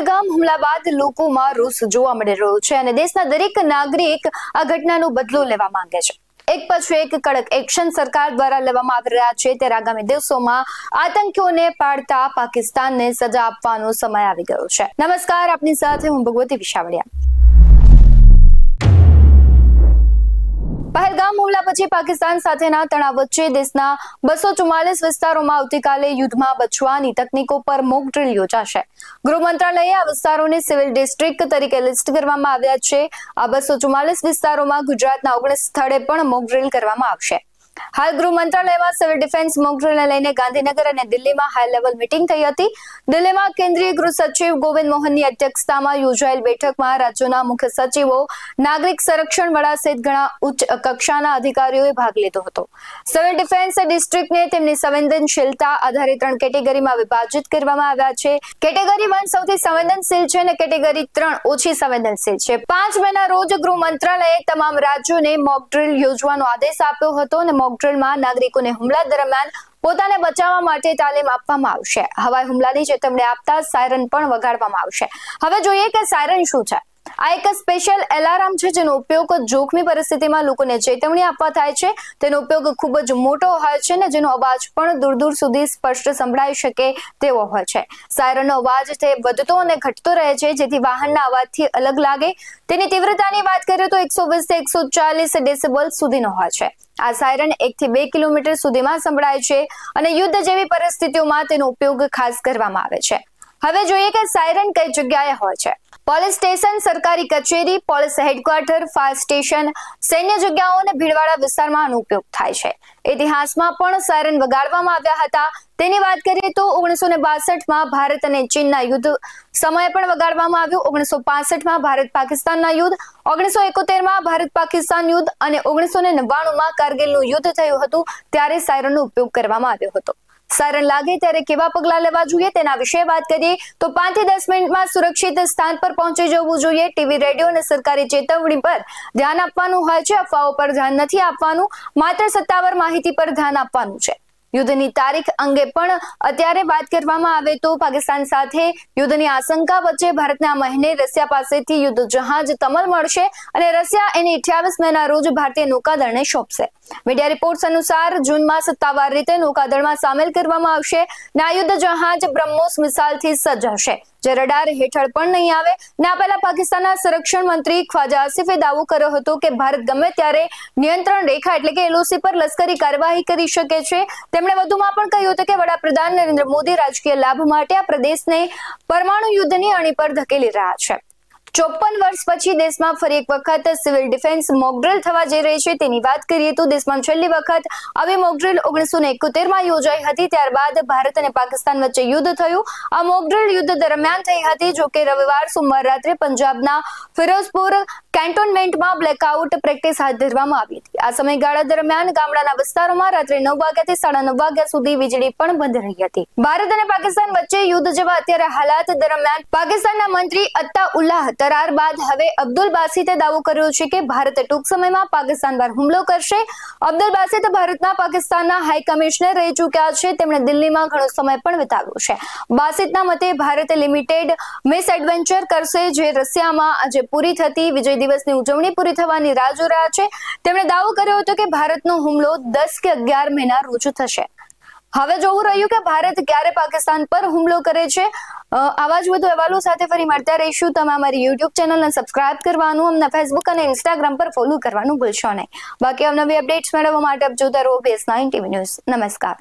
પહેલગામ હુમલા બાદ લોકોમાં રોષ જોવા મળી રહ્યો છે અને દેશના દરેક નાગરિક આ ઘટનાનો બદલો લેવા માંગે છે। એક પછી એક કડક એક્શન સરકાર દ્વારા લેવામાં આવી રહ્યા છે ત્યારે આગામી દિવસોમાં આતંકીઓને પાડતા પાકિસ્તાનને સજા આપવાનો સમય આવી ગયો છે। નમસ્કાર, આપની સાથે હું ભગવતી વિશાવડિયા। પહેલગામ હુમલા પછી પાકિસ્તાન સાથેના તણાવ વચ્ચે દેશના 244 વિસ્તારોમાં આવતીકાલે યુદ્ધમાં બચવાની તકનીકો પર મોક ડ્રીલ યોજાશે। ગૃહ મંત્રાલયે આ વિસ્તારોને સિવિલ ડિસ્ટ્રિક્ટ તરીકે લિસ્ટ કરવામાં આવ્યા છે। આ 244 વિસ્તારોમાં ગુજરાતના 19 સ્થળે પણ મોક ડ્રીલ કરવામાં આવશે। હાલ ગૃહ મંત્રાલયમાં સિવિલ ડિફેન્સ મોક ડ્રીલને લઈને ગાંધીનગર અને દિલ્હીમાં હાઈ લેવલ મીટિંગ થઈ હતી। દિલ્હીમાં કેન્દ્રીય ગૃહ સચિવ ગોવિંદ મોહનની અધ્યક્ષતામાં યોજાયેલ બેઠકમાં રાજ્યોના મુખ્ય સચિવો, નાગરિક સંરક્ષણ વડા સહિત ઘણા ઉચ્ચ કક્ષાના અધિકારીઓએ ભાગ લીધો હતો। સિવિલ ડિફેન્સ ડિસ્ટ્રિક્ટને તેમની સંવેદનશીલતા આધારે 3 કેટેગરીમાં વિભાજિત કરવામાં આવ્યા છે। કેટેગરી 1 સૌથી સંવેદનશીલ છે અને કેટેગરી 3 ઓછી સંવેદનશીલ છે। 5 મેના રોજ ગૃહ મંત્રાલયે તમામ રાજ્યોને મોક ડ્રીલ યોજવાનો આદેશ આપ્યો હતો અને મોક ડ્રીલમાં નાગરિકોને હુમલા દરમિયાન પોતાને બચાવવા માટે તાલીમ આપવામાં આવશે। હવાઈ હુમલાની ચેતવણી આપતા સાયરન પણ વગાડવામાં આવશે। હવે જોઈએ કે સાયરન શું છે। આ એક સ્પેશિયલ એલાર્મ છે જેનો ઉપયોગ જોખમી પરિસ્થિતિમાં લોકોને ચેતવણી આપવા થાય છે। તેનો ઉપયોગ ખૂબ જ મોટો હોય છે અને જેનો અવાજ પણ દૂર દૂર સુધી સ્પષ્ટ સંભળાઈ શકે તેવો હોય છે। સાયરનનો અવાજ તે વધતો અને ઘટતો રહે છે જેથી વાહનના અવાજથી અલગ લાગે। તેની તીવ્રતાની વાત કરીએ તો 120 થી 140 ડેસિબલ સુધીનો હોય છે। આ સાયરન 1 થી 2 કિલોમીટર સુધીમાં સંભળાય છે અને યુદ્ધ જેવી પરિસ્થિતિઓમાં તેનો ઉપયોગ ખાસ કરવામાં આવે છે। હવે જોઈએ કે સાયરન કઈ જગ્યાએ હોય છે। પોલીસ સ્ટેશન, સરકારી કચેરી, પોલીસ હેડક્વાર્ટર, ફાયર સ્ટેશન, સૈન્ય જગ્યાઓ અને ભીડવાળા વિસ્તારમાં આનો ઉપયોગ થાય છે। ઇતિહાસમાં પણ સાયરન વગાડવામાં આવ્યા હતા। તેની વાત કરીએ તો 1962માં ભારત અને ચીનના યુદ્ધ સમયે પણ વગાડવામાં આવ્યું। 1965માં ભારત પાકિસ્તાનના યુદ્ધ, 1971માં ભારત પાકિસ્તાન યુદ્ધ અને 1999માં કારગિલનું યુદ્ધ થયું હતું ત્યારે સાયરનનો ઉપયોગ કરવામાં આવ્યો હતો। સાયરન લાગે ત્યારે કેવા પગલાં લેવા જોઈએ તેના વિશે વાત કરીએ તો 5 થી 10 મિનિટમાં સુરક્ષિત સ્થાન પર પહોંચી જવું જોઈએ। ટીવી, રેડિયો અને સરકારી ચેતવણી પર ધ્યાન આપવાનું હોય છે। અફવાઓ પર ધ્યાન નથી આપવાનું, માત્ર સત્તાવાર માહિતી પર ધ્યાન આપવાનું છે। યુદ્ધની તારીખ અંગે પણ અત્યારે વાત કરવામાં આવે તો પાકિસ્તાન સાથે યુદ્ધની આશંકા વચ્ચે ભારતને આ મહિને રશિયા પાસેથી યુદ્ધ જહાજ તમલ મળશે અને રશિયા એને 28 મેના રોજ ભારતીય નૌકાદળને સોંપશે। મીડિયા રિપોર્ટ્સ અનુસાર જૂનમાં સત્તાવાર રીતે નૌકાદળમાં સામેલ કરવામાં આવશે અને આ યુદ્ધ જહાજ બ્રહ્મોસ મિસાઇલથી સજ્જ હશે જે રડાર હેઠળ પણ નહીં આવે। આ પહેલા પાકિસ્તાનના સંરક્ષણ મંત્રી ખ્વાજા આસિફે દાવો કર્યો હતો કે ભારત ગમે ત્યારે નિયંત્રણ રેખા એટલે કે LOC પર લશ્કરી કાર્યવાહી કરી શકે છે। તેમણે વધુમાં પણ કહ્યું હતું કે વડાપ્રધાન નરેન્દ્ર મોદી રાજકીય લાભ માટે આ પ્રદેશને પરમાણુ યુદ્ધની અણી પર ધકેલી રહ્યા છે। 54 વર્ષ પછી દેશમાં ફરી એક વખત સિવિલ ડિફેન્સ મોક ડ્રીલ થવા જઈ રહી છે। તેની વાત કરીએ તો દેશમાં છેલ્લી વખત આવી મોક ડ્રીલ 1971માં યોજાઈ હતી। ત્યારબાદ ભારત અને પાકિસ્તાન વચ્ચે યુદ્ધ થયું। આ મોક ડ્રીલ યુદ્ધ દરમિયાન થઈ હતી। જો કે રવિવાર સોમવાર રાત્રે પંજાબના ફિરોઝપુર કેન્ટોનમેન્ટમાં બ્લેકઆઉટ પ્રેક્ટિસ હાથ ધરવામાં આવી હતી। આ સમયગાળા દરમિયાન ગામડાના વિસ્તારોમાં રાત્રે 9 વાગ્યાથી 9:30 વાગ્યા સુધી વીજળી પણ બંધ રહી હતી। ભારત અને પાકિસ્તાન વચ્ચે યુદ્ધ જેવા અત્યારે હાલાત દરમિયાન પાકિસ્તાનના મંત્રી અત્તા ઉલ્લાહ તરાર બાદ હવે અબ્દુલ બાસિતે દાવો કર્યો છે કે ભારત ટૂંક સમયમાં પાકિસ્તાન પર હુમલો કરશે। અબ્દુલ બાસિત ભારતના પાકિસ્તાનના હાઈ કમિશનર રહી ચૂક્યા છે। તેમણે દિલ્હીમાં ઘણો સમય પણ વિતાવ્યો છે। બાસિતના મતે ભારત લિમિટેડ મિસ એડવેન્ચર કરશે જે રશિયામાં આજે પૂરી થતી વિજય દિવસની ઉજવણી પૂરી થવાની રાહ જોઈ રહ્યા છે। તેમણે દાવો કર્યો હતો કે ભારતનો હુમલો 10 કે 11 મેના રોજ થશે। હવે જોવું રહ્યું કે ભારત ક્યારે પાકિસ્તાન પર હુમલો કરે છે। આવા જ વધુ અહેવાલો સાથે ફરી મળતા રહીશું। તમે અમારી YouTube ચેનલને સબસ્ક્રાઇબ કરવાનું, અમને Facebook અને Instagram પર ફોલો કરવાનું ભૂલશો નહીં। બાકી અવનવી અપડેટ્સ મેળવવા માટે આપ જોતા રહો BS9 TV ન્યૂઝ। નમસ્કાર।